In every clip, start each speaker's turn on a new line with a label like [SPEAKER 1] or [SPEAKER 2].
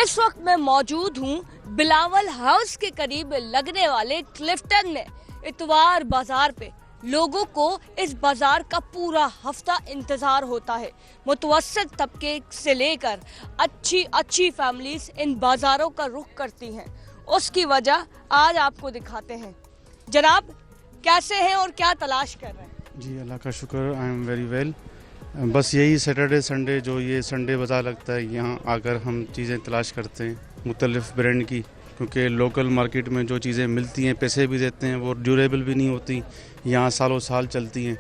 [SPEAKER 1] इस वक्त मैं मौजूद हूँ बिलावल हाउस के करीब लगने वाले क्लिफ्टन में। इतवार बाजार पे लोगों को इस बाजार का पूरा हफ्ता इंतजार होता है। मुतवस्सित तबके से लेकर अच्छी फैमिलीज इन बाजारों का रुख करती हैं। उसकी वजह आज आपको दिखाते हैं। जनाब, कैसे हैं और क्या तलाश कर रहे हैं?
[SPEAKER 2] जी अल्लाह का शुक्र, आई एम वेरी वेल। बस यही सैटरडे संडे जो ये संडे बाज़ार लगता है, यहाँ आकर हम चीज़ें तलाश करते हैं मुख्तलिफ़ ब्रांड की, क्योंकि लोकल मार्केट में जो चीज़ें मिलती हैं पैसे भी देते हैं, वो ड्यूरेबल भी नहीं होती, यहाँ सालों साल चलती हैं।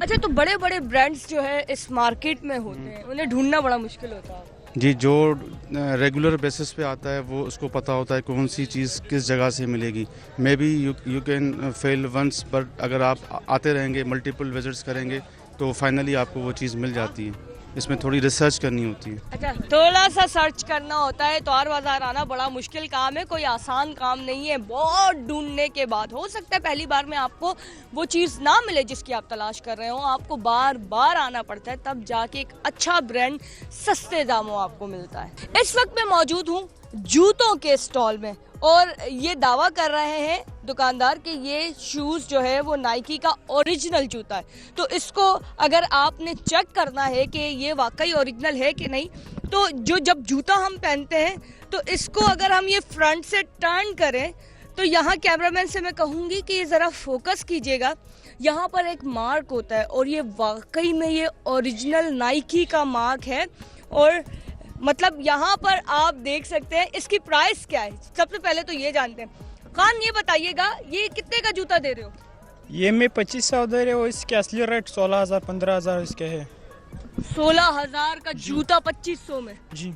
[SPEAKER 1] अच्छा, तो बड़े बड़े ब्रांड्स जो है इस मार्केट में होते हैं, उन्हें ढूंढना बड़ा मुश्किल होता है।
[SPEAKER 2] जी, जो रेगुलर बेसिस पे आता है वो उसको पता होता है कौन सी चीज़ किस जगह से मिलेगी। Maybe you can fail once, but अगर आप आते रहेंगे, मल्टीपल विजिट्स करेंगे, तो फाइनली आपको वो चीज़ मिल जाती है। इसमें थोड़ी रिसर्च करनी होती है।
[SPEAKER 1] अच्छा, थोड़ा सा सर्च करना होता है। इतवार बाजार आना बड़ा मुश्किल काम है, कोई आसान काम नहीं है। बहुत ढूंढने के बाद हो सकता है पहली बार में आपको वो चीज़ ना मिले जिसकी आप तलाश कर रहे हो। आपको बार बार आना पड़ता है, तब जाके एक अच्छा ब्रांड सस्ते दामों आपको मिलता है। इस वक्त मैं मौजूद हूँ जूतों के स्टॉल में और ये दावा कर रहे हैं दुकानदार कि ये शूज़ जो है वो नाइकी का ओरिजिनल जूता है। तो इसको अगर आपने चेक करना है कि ये वाकई ओरिजिनल है कि नहीं, तो जब जूता हम पहनते हैं तो इसको अगर हम ये फ्रंट से टर्न करें तो यहाँ कैमरामैन से मैं कहूँगी कि ये ज़रा फोकस कीजिएगा। यहाँ पर एक मार्क होता है और ये वाकई में ये ओरिजिनल नाइकी का मार्क है। और मतलब यहाँ पर आप देख सकते हैं। इसकी प्राइस क्या है सबसे पहले तो ये जानते हैं। खान, ये बताइएगा ये कितने का जूता दे रहे हो?
[SPEAKER 3] ये मैं 2500 दे रहे हो, इसके असली रेट 16,000 15,000 इसके है।
[SPEAKER 1] 16,000 का जूता 2500 में?
[SPEAKER 3] जी,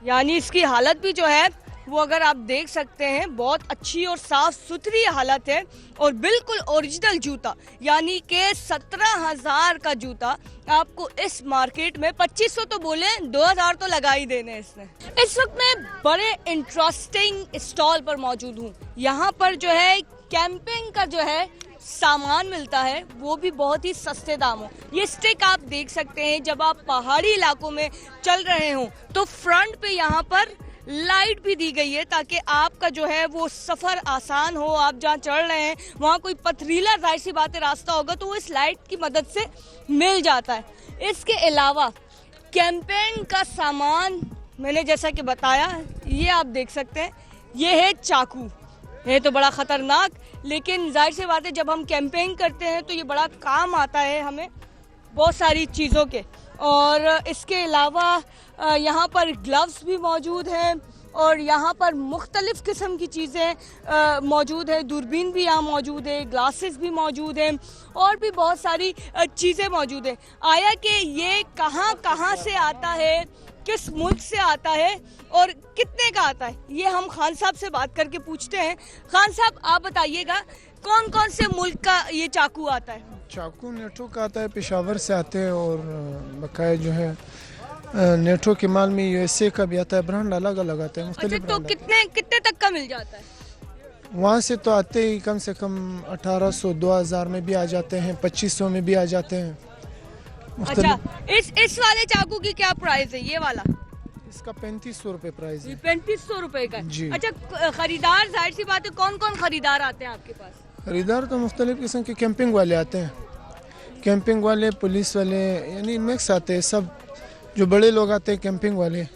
[SPEAKER 1] यानी इसकी हालत भी जो है वो अगर आप देख सकते हैं बहुत अच्छी और साफ सुथरी हालत है और बिल्कुल ओरिजिनल जूता, यानी कि 17,000 का जूता आपको इस मार्केट में 2500 तो बोले 2,000 तो लगा ही देने इसने। इस वक्त मैं बड़े इंटरेस्टिंग स्टॉल पर मौजूद हूँ। यहाँ पर जो है कैंपिंग का जो है सामान मिलता है, वो भी बहुत ही सस्ते दामों। ये स्टिक आप देख सकते हैं, जब आप पहाड़ी इलाकों में चल रहे हो तो फ्रंट पे यहाँ पर लाइट भी दी गई है ताकि आपका जो है वो सफ़र आसान हो। आप जहाँ चढ़ रहे हैं वहाँ कोई पथरीला जाहिर सी बात है रास्ता होगा तो वो इस लाइट की मदद से मिल जाता है। इसके अलावा कैंपेन का सामान मैंने जैसा कि बताया, ये आप देख सकते हैं, ये है चाकू। है तो बड़ा ख़तरनाक, लेकिन जाहिर सी बात है जब हम कैंपेन करते हैं तो ये बड़ा काम आता है हमें बहुत सारी चीज़ों के। और इसके अलावा यहाँ पर ग्लव्स भी मौजूद हैं और यहाँ पर मुख्तलिफ़ किस्म की चीज़ें मौजूद है। दूरबीन भी यहाँ मौजूद है, ग्लासेस भी मौजूद हैं और भी बहुत सारी चीज़ें मौजूद है। आया कि ये कहाँ से आता है, किस मुल्क से आता है और कितने का आता है, ये हम खान साहब से बात करके पूछते हैं। खान साहब, आप बताइएगा कौन कौन से मुल्क का ये चाकू आता है?
[SPEAKER 4] चाकू नेटो का आता है, पेशावर से आते हैं और बकाया जो है नेटो के माल में यूएसए का भी आता है। ब्रांड अलग अलग आते हैं।
[SPEAKER 1] अच्छा, तो कितने तक का मिल जाता है?
[SPEAKER 4] वहाँ से तो आते ही कम से कम 1800 2000 में भी आ जाते हैं, 2500 में भी आ जाते हैं।
[SPEAKER 1] अच्छा, इस वाले चाकू की क्या प्राइस है? ये वाला
[SPEAKER 4] इसका 3500 रुपये प्राइस है।
[SPEAKER 1] 3500 रुपए का
[SPEAKER 4] जी।
[SPEAKER 1] अच्छा, खरीदार जाहिर सी बात है कौन कौन खरीदार आते हैं आपके पास?
[SPEAKER 4] खरीदार तो मुख्तलिफ किस्म के कैंपिंग वाले आते हैं, कैंपिंग वाले, पुलिस वाले, यानी मिक्स आते हैं सब। जो बड़े लोग आते हैं कैंपिंग वाले।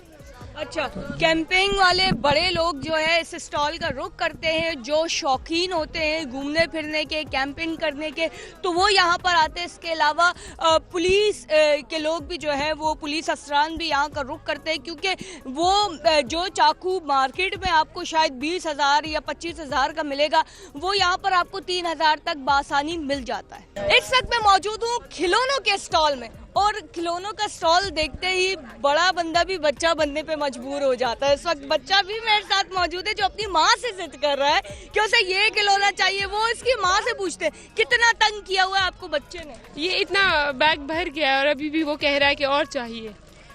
[SPEAKER 1] अच्छा, कैंपिंग वाले बड़े लोग जो है इस स्टॉल का रुख करते हैं। जो शौकीन होते हैं घूमने फिरने के, कैंपिंग करने के, तो वो यहाँ पर आते हैं। इसके अलावा पुलिस के लोग भी जो है वो पुलिस अफसरान भी यहाँ का रुख करते हैं, क्योंकि वो जो चाकू मार्केट में आपको शायद 20,000 या 25,000 का मिलेगा, वो यहाँ पर आपको 3,000 तक बासानी मिल जाता है। इस वक्त मैं मौजूद हूँ खिलौनों के स्टॉल में और खिलौनों का स्टॉल देखते ही बड़ा बंदा भी बच्चा बनने पे मजबूर हो जाता है। इस वक्त बच्चा भी मेरे साथ मौजूद है जो अपनी माँ से जिद कर रहा है कि उसे ये खिलौना चाहिए। वो इसकी माँ से पूछते हैं, कितना तंग किया हुआ है आपको बच्चे ने?
[SPEAKER 5] ये इतना बैग भर गया है और अभी भी वो कह रहा है कि और चाहिए,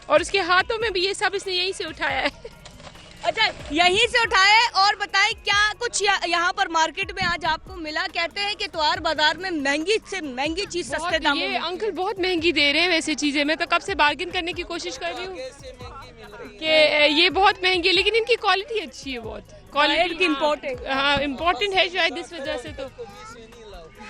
[SPEAKER 5] और उसके हाथों में भी ये सब इसने यहीं से उठाया है।
[SPEAKER 1] अच्छा, यहीं से उठाए। और बताएं क्या कुछ यहाँ पर मार्केट में आज आपको मिला? कहते हैं कि इतवार बाजार में महंगी से महंगी चीज सस्ते दामों में।
[SPEAKER 5] ये अंकल बहुत महंगी दे रहे हैं वैसे चीजें। मैं तो कब से बार्गेन करने की कोशिश कर रही हूँ। कि ये बहुत महंगी है, लेकिन इनकी क्वालिटी अच्छी है बहुत।
[SPEAKER 1] Quality important.
[SPEAKER 5] हाँ इम्पोर्टेंट है शायद इस वजह से। तो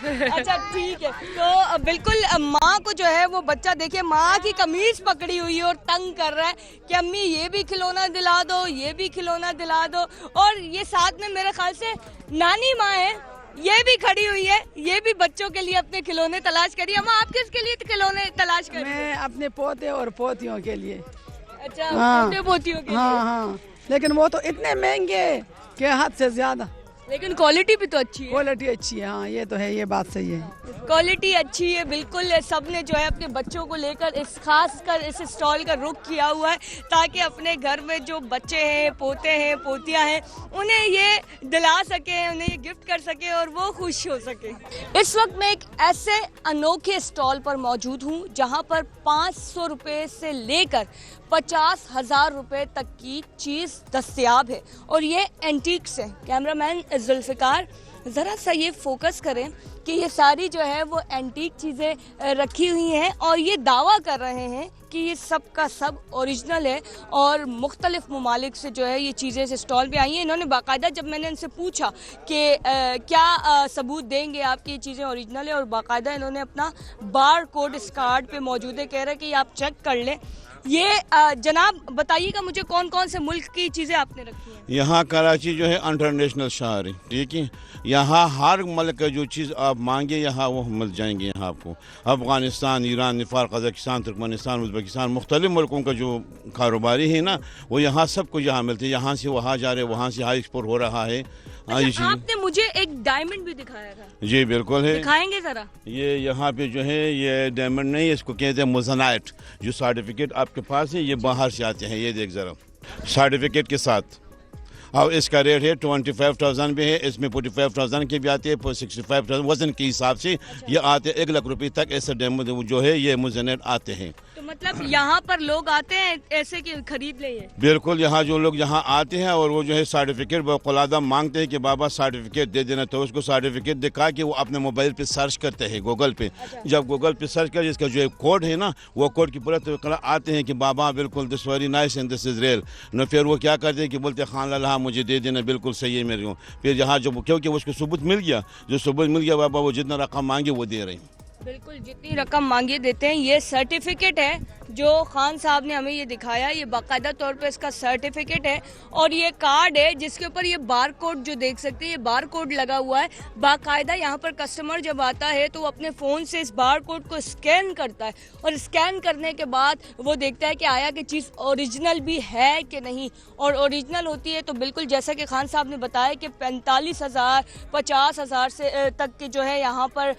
[SPEAKER 1] अच्छा ठीक है, तो बिल्कुल माँ को जो है वो बच्चा देखिए माँ की कमीज पकड़ी हुई है और तंग कर रहा है कि अम्मी ये भी खिलौना दिला दो, ये भी खिलौना दिला दो। और ये साथ में मेरे ख्याल से नानी माँ है, ये भी खड़ी हुई है, ये भी बच्चों के लिए अपने खिलौने तलाश करिए। अम्मा आप किसके लिए खिलौने तलाश कर रही हैं?
[SPEAKER 6] मैं अपने पोते और पोतियों के लिए।
[SPEAKER 1] अच्छा
[SPEAKER 6] हाँ।
[SPEAKER 1] पोते पोतियों के लिए।
[SPEAKER 6] हाँ, लेकिन वो तो इतने महंगे कि हद से ज्यादा।
[SPEAKER 1] लेकिन क्वालिटी भी तो अच्छी है।
[SPEAKER 6] क्वालिटी अच्छी है, हाँ ये तो है, ये बात सही है।
[SPEAKER 1] क्वालिटी अच्छी है बिल्कुल। सबने जो है अपने बच्चों को लेकर इस खासकर इस स्टॉल का रुख किया हुआ है ताकि अपने घर में जो बच्चे हैं, पोते हैं, पोतियां हैं, उन्हें ये दिला सके, उन्हें ये गिफ्ट कर सके और वो खुश हो सके। इस वक्त मैं एक ऐसे अनोखे स्टॉल पर मौजूद हूँ जहाँ पर 500 रुपये से लेकर 50,000 रुपये तक की चीज़ दस्तयाब है और ये एंटीक्स है। कैमरामैन जुल्फिकार ज़रा सा ये फोकस करें कि ये सारी जो है वो एंटीक चीज़ें रखी हुई हैं और ये दावा कर रहे हैं कि ये सब का सब ओरिजिनल है और मुख्तलिफ ममालिक से जो है ये चीज़ें इस स्टॉल पे आई हैं। इन्होंने बाकायदा जब मैंने इनसे पूछा कि क्या सबूत देंगे आपकी ये चीज़ें ओरिजिनल है, और बाकायदा इन्होंने अपना बार कोड इस कार्ड पे मौजूद है, कह रहे हैं कि आप चेक कर लें। ये जनाब बताइएगा मुझे कौन कौन से मुल्क की चीज़ें आपने रखी हैं?
[SPEAKER 7] यहाँ कराची जो है इंटरनेशनल शहर है, ठीक है। यहाँ हर मुल्क का जो चीज़ आप मांगे यहाँ वो मिल जाएंगे। यहाँ आपको Afghanistan, Iran, Nepal, Kazakhstan, Turkmenistan, Uzbekistan, मुख्तलिफ मुल्कों का जो कारोबारी है ना, वो यहाँ सब कुछ यहाँ मिलते हैं। यहाँ से वहाँ जा रहे, वहाँ से हाई एक्सपोर्ट हो रहा है।
[SPEAKER 1] अच्छा, आपने मुझे एक डायमंड भी दिखाया था।
[SPEAKER 7] जी बिल्कुल है,
[SPEAKER 1] दिखाएंगे ज़रा।
[SPEAKER 7] ये यहाँ पे जो है ये डायमंड नहीं, इसको कहते हैं मोज़नाइट। जो सर्टिफिकेट आपके पास है ये बाहर से आते हैं, ये देख ज़रा सर्टिफिकेट के साथ। अब इसका रेट है 25,000 भी है, इसमें 45,000 के भी आते हैं, 65,000 वजन के हिसाब से ये आते हैं। 1 लाख रुपए तक ऐसे डायमंड जो है ये मोज़नाइट आते हैं।
[SPEAKER 1] तो मतलब यहाँ पर लोग आते हैं ऐसे कि खरीद ले ये?
[SPEAKER 7] बिल्कुल, यहाँ जो लोग यहाँ आते हैं और वो जो है सर्टिफिकेट बखुलादा मांगते हैं कि बाबा सर्टिफिकेट दे देना, तो उसको सर्टिफिकेट दिखा के वो अपने मोबाइल पे सर्च करते हैं गूगल पे। जब गूगल पे सर्च कर इसका जो कोड है ना, वो कोड की पूरा तो आते हैं कि बाबा बिल्कुल this very nice and this is real न। फिर वो क्या करते हैं कि बोलते हैं खान लाला मुझे दे देना, बिल्कुल सही है मेरे को। फिर यहाँ जो क्योंकि उसको सबूत मिल गया, जो सबूत मिल गया बाबा वो जितना रकम मांगे वो दे रहे हैं।
[SPEAKER 1] बिल्कुल जितनी रकम मांगे देते हैं। ये सर्टिफिकेट है जो खान साहब ने हमें ये दिखाया, ये बाकायदा तौर पे इसका सर्टिफिकेट है और ये कार्ड है जिसके ऊपर ये बार कोड जो देख सकते हैं, ये बार कोड लगा हुआ है। बाकायदा यहाँ पर कस्टमर जब आता है तो वो अपने फ़ोन से इस बार कोड को स्कैन करता है और स्कैन करने के बाद वो देखता है कि आया कि चीज़ ओरिजिनल भी है कि नहीं, और ओरिजिनल होती है तो बिल्कुल जैसा कि खान साहब ने बताया कि 45,000 50,000 से तक के जो है यहाँ पर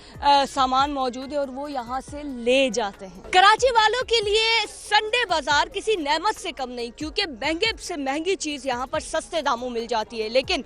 [SPEAKER 1] सामान मौजूद है और वो यहाँ से ले जाते हैं। कराची वालों के लिए संडे बाजार किसी नेमत से कम नहीं, क्योंकि महंगे से महंगी चीज यहाँ पर सस्ते दामों मिल जाती है, लेकिन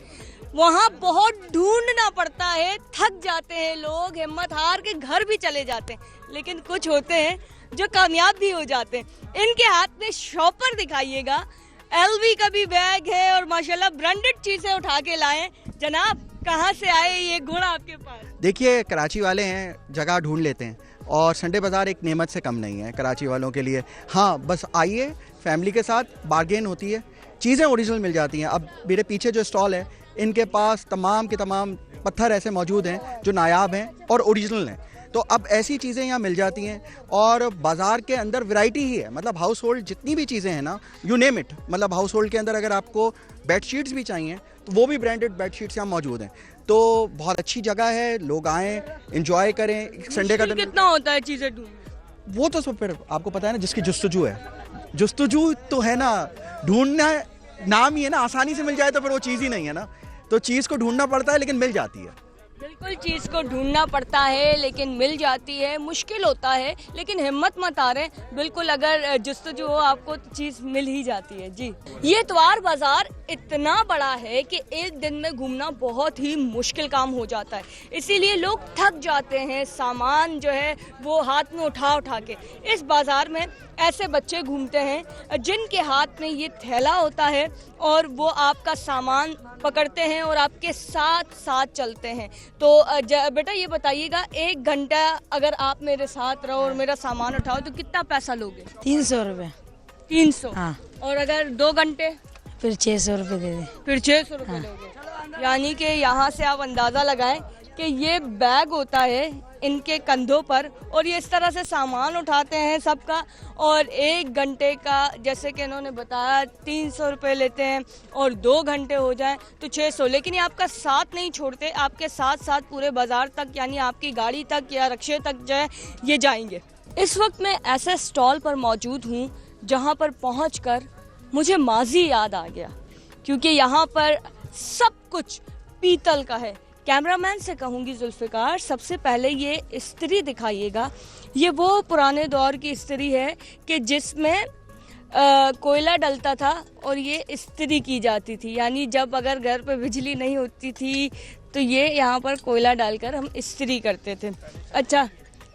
[SPEAKER 1] वहाँ बहुत ढूंढना पड़ता है, थक जाते हैं लोग, हिम्मत हार के घर भी चले जाते हैं। लेकिन कुछ होते हैं जो कामयाब भी हो जाते हैं। इनके हाथ में शॉपर दिखाइएगा, LV का भी बैग है और माशाल्लाह ब्रांडेड चीजें उठा के लाए। जनाब कहाँ से आए ये गुण आपके पास?
[SPEAKER 8] देखिए, कराची वाले हैं, जगह ढूंढ लेते हैं और संडे बाज़ार एक नेमत से कम नहीं है कराची वालों के लिए। हाँ, बस आइए फैमिली के साथ, बार्गेन होती है, चीज़ें ओरिजिनल मिल जाती हैं। अब मेरे पीछे जो स्टॉल है, इनके पास तमाम के तमाम पत्थर ऐसे मौजूद हैं जो नायाब हैं और ओरिजिनल हैं। तो अब ऐसी चीज़ें यहाँ मिल जाती हैं और बाज़ार के अंदर वैरायटी ही है। मतलब हाउस होल्ड जितनी भी चीज़ें हैं ना, यू नेम इट, मतलब हाउस होल्ड के अंदर अगर आपको बेडशीट्स भी चाहिए तो वो भी ब्रांडेड बेडशीट्स यहाँ मौजूद हैं। तो बहुत अच्छी जगह है, लोग आएँ, एंजॉय करें। संडे का दिन
[SPEAKER 1] कितना होता है चीज़ें ढूंढना?
[SPEAKER 8] वो तो फिर आपको पता है ना, जिसकी जुस्तजू है, जुस्तजू तो है ना, ढूंढना नाम ही है ना, आसानी से मिल जाए तो फिर वो चीज़ ही नहीं है ना। तो चीज़ को ढूंढना पड़ता है लेकिन मिल जाती है।
[SPEAKER 1] बिल्कुल, चीज़ को ढूंढना पड़ता है लेकिन मिल जाती है, मुश्किल होता है लेकिन हिम्मत मत हारें। बिल्कुल, अगर जुस्तजू हो आपको तो चीज़ मिल ही जाती है। जी, ये इतवार बाज़ार इतना बड़ा है कि एक दिन में घूमना बहुत ही मुश्किल काम हो जाता है, इसीलिए लोग थक जाते हैं। सामान जो है वो हाथ में उठा उठा के इस बाज़ार में ऐसे बच्चे घूमते हैं जिनके हाथ में ये थैला होता है और वो आपका सामान पकड़ते हैं और आपके साथ साथ चलते हैं। तो बेटा ये बताइएगा, 1 घंटा अगर आप मेरे साथ रहो और मेरा सामान उठाओ तो कितना पैसा लोगे?
[SPEAKER 6] 300 रुपये।
[SPEAKER 1] 300।
[SPEAKER 6] हाँ।
[SPEAKER 1] और अगर 2 घंटे
[SPEAKER 6] फिर 600 रुपये दे दे।
[SPEAKER 1] फिर 600 रुपये दोगे। यानी कि यहाँ से आप अंदाज़ा लगाएं कि ये बैग होता है इनके कंधों पर और ये इस तरह से सामान उठाते हैं सबका, और 1 घंटे का जैसे कि इन्होंने बताया 300 रुपये लेते हैं, और 2 घंटे हो जाएं तो 600। लेकिन ये आपका साथ नहीं छोड़ते, आपके साथ साथ पूरे बाजार तक यानी आपकी गाड़ी तक या रिक्शे तक जो है ये जाएंगे। इस वक्त मैं ऐसे स्टॉल पर मौजूद हूँ जहाँ पर पहुँचकर मुझे माजी याद आ गया, क्योंकि यहाँ पर सब कुछ पीतल का है। कैमरामैन से कहूँगी जुल्फ़िकार, सबसे पहले ये इस्त्री दिखाइएगा। ये वो पुराने दौर की इस्त्री है कि जिसमें कोयला डलता था और ये इस्त्री की जाती थी, यानी जब अगर घर पे बिजली नहीं होती थी तो ये यहाँ पर कोयला डालकर हम इस्त्री करते थे। अच्छा,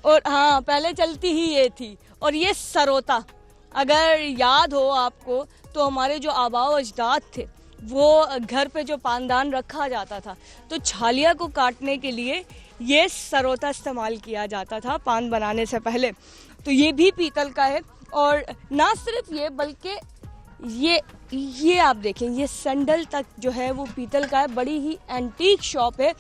[SPEAKER 1] और हाँ पहले चलती ही ये थी। और ये सरोता, अगर याद हो आपको तो हमारे जो आबाओ अजदाद थे वो घर पे जो पानदान रखा जाता था तो छालिया को काटने के लिए ये सरोता इस्तेमाल किया जाता था पान बनाने से पहले। तो ये भी पीतल का है। और ना सिर्फ ये बल्कि ये आप देखें, ये सैंडल तक जो है वो पीतल का है। बड़ी ही एंटीक शॉप है।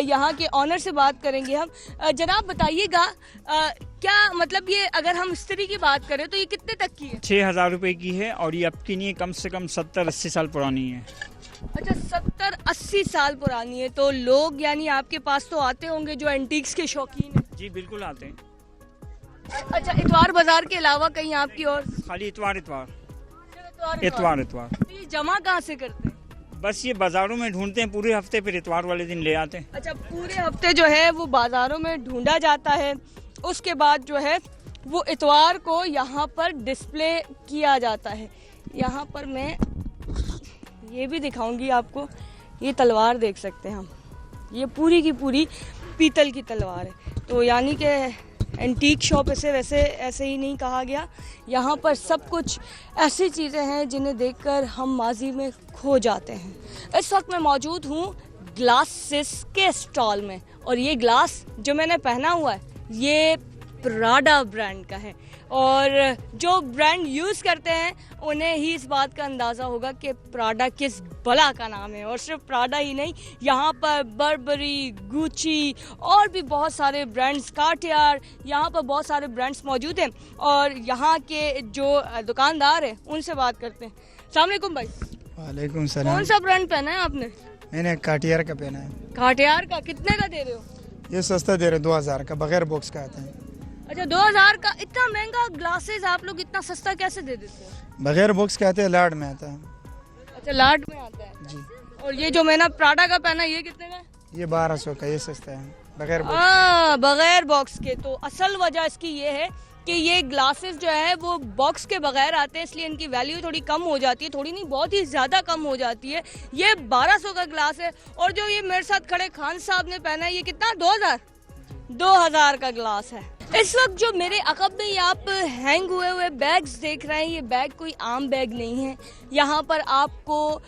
[SPEAKER 1] यहाँ के ऑनर से बात करेंगे हम। जनाब बताइएगा क्या मतलब ये अगर हम इस्त्री की बात करें तो ये कितने तक की है?
[SPEAKER 3] 6,000 रुपये की है और ये अब की नहीं है, कम से कम 70-80 साल पुरानी है।
[SPEAKER 1] अच्छा, 70-80 साल पुरानी है। तो लोग यानी आपके पास तो आते होंगे जो एंटीक्स के शौकीन हैं।
[SPEAKER 3] जी बिल्कुल आते हैं।
[SPEAKER 1] अच्छा, इतवार बाजार के अलावा कहीं आपकी और?
[SPEAKER 3] खाली इतवार।
[SPEAKER 1] तो ये जमा कहाँ से करते हैं?
[SPEAKER 3] बस ये बाजारों में ढूंढते हैं पूरे हफ्ते, फिर इतवार वाले दिन ले आते हैं।
[SPEAKER 1] अच्छा, पूरे हफ्ते जो है वो बाजारों में ढूंढा जाता है, उसके बाद जो है वो इतवार को यहाँ पर डिस्प्ले किया जाता है। यहाँ पर मैं ये भी दिखाऊंगी आपको, ये तलवार देख सकते हैं हम, ये पूरी की पूरी पीतल की तलवार है। तो यानी कि एंटीक शॉप ऐसे ही नहीं कहा गया। यहाँ पर सब कुछ ऐसी चीज़ें हैं जिन्हें देखकर हम माजी में खो जाते हैं। इस वक्त मैं मौजूद हूँ ग्लासेस के स्टॉल में, और ये ग्लास जो मैंने पहना हुआ है ये प्राडा ब्रांड का है। और जो ब्रांड यूज़ करते हैं उन्हें ही इस बात का अंदाज़ा होगा कि प्राडा किस बला का नाम है। और सिर्फ प्राडा ही नहीं, यहाँ पर बर्बरी, गुची और भी बहुत सारे ब्रांड्स, कार्टियर, यहाँ पर बहुत सारे ब्रांड्स मौजूद हैं। और यहाँ के जो दुकानदार हैं उनसे बात करते हैं। अस्सलाम वालेकुम भाई।
[SPEAKER 9] वालेकुम सलाम।
[SPEAKER 1] कौन सा ब्रांड पहना है आपने?
[SPEAKER 9] मैंने कार्टियर का पहना है।
[SPEAKER 1] कार्टियर का कितने का दे रहे हो?
[SPEAKER 9] ये सस्ता दे रहे 2000 का, बगैर बॉक्स का आता है।
[SPEAKER 1] अच्छा, 2000 का इतना महंगा ग्लासेस आप लोग इतना सस्ता कैसे दे देते हो?
[SPEAKER 9] बगैर बॉक्स के आते हैं, लाड में आता है।
[SPEAKER 1] अच्छा, लाड में आता है
[SPEAKER 9] जी।
[SPEAKER 1] और ये जो मैंने प्राडा का पहना ये कितने का?
[SPEAKER 9] ये 1200 का, ये सस्ता है बगैर बॉक्स।
[SPEAKER 1] बगैर बॉक्स के। तो असल वजह इसकी ये है कि ये ग्लासेस जो है वो बॉक्स के बगैर आते हैं, इसलिए इनकी वैल्यू थोड़ी कम हो जाती है, थोड़ी नहीं बहुत ही ज़्यादा कम हो जाती है। ये 1200 का ग्लास है। और जो ये मेरे साथ खड़े खान साहब ने पहना है ये कितना? 2000 का ग्लास है। इस वक्त जो मेरे अकब में ये आप हैंग हुए बैग्स देख रहे हैं, ये बैग कोई आम बैग नहीं है। यहाँ पर आपको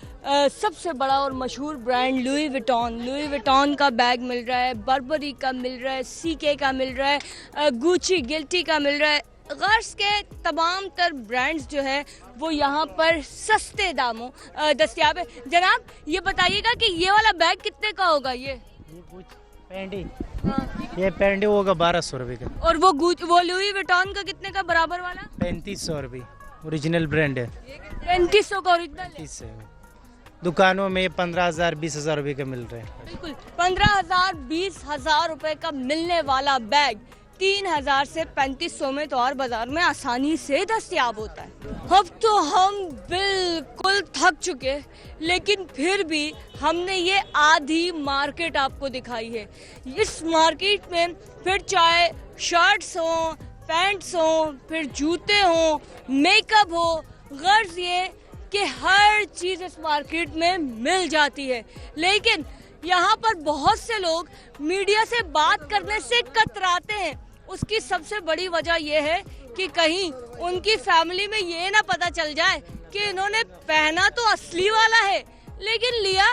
[SPEAKER 1] सबसे बड़ा और मशहूर ब्रांड लुई विटॉन का बैग मिल रहा है, बर्बरी का मिल रहा है, सीके का मिल रहा है, गुची गिल्टी का मिल रहा है। गर्ल्स के तमाम तर ब्रांड्स जो है वो यहाँ पर सस्ते दामों दस्तियाब है। जनाब ये बताइएगा कि ये वाला बैग कितने का होगा? ये
[SPEAKER 10] पैंडी होगा 1200 रुपये का।
[SPEAKER 1] और वो लुई विटॉन का कितने का बराबर वाला?
[SPEAKER 10] 3500 रुपये, ओरिजिनल ब्रांड है।
[SPEAKER 1] 3500 का ओरिजिनल है।
[SPEAKER 10] दुकानों में 15,000 20,000 रुपये का मिल रहा है।
[SPEAKER 1] बिल्कुल 15,000 20,000 रुपए का मिलने वाला बैग 3,000 से 3,500 में तो और बाजार में आसानी से दस्तयाब होता है। अब तो हम बिल्कुल थक चुके, लेकिन फिर भी हमने ये आधी मार्केट आपको दिखाई है। इस मार्केट में फिर चाहे शर्ट्स हो, पैंट्स हो, फिर जूते हो, मेकअप हो, गर्ज ये कि हर चीज़ इस मार्केट में मिल जाती है। लेकिन यहाँ पर बहुत से लोग मीडिया से बात करने से कतराते हैं। उसकी सबसे बड़ी वजह यह है कि कहीं उनकी फैमिली में ये ना पता चल जाए कि इन्होंने पहना तो असली वाला है लेकिन लिया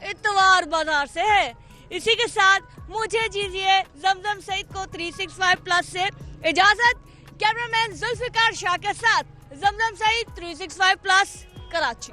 [SPEAKER 1] इतवार बाजार से है। इसी के साथ मुझे दीजिए जमजम सईद को 365 प्लस से इजाजत। कैमरामैन जुल्फिकार शाह के साथ जमजम सईद 365 प्लस कराची।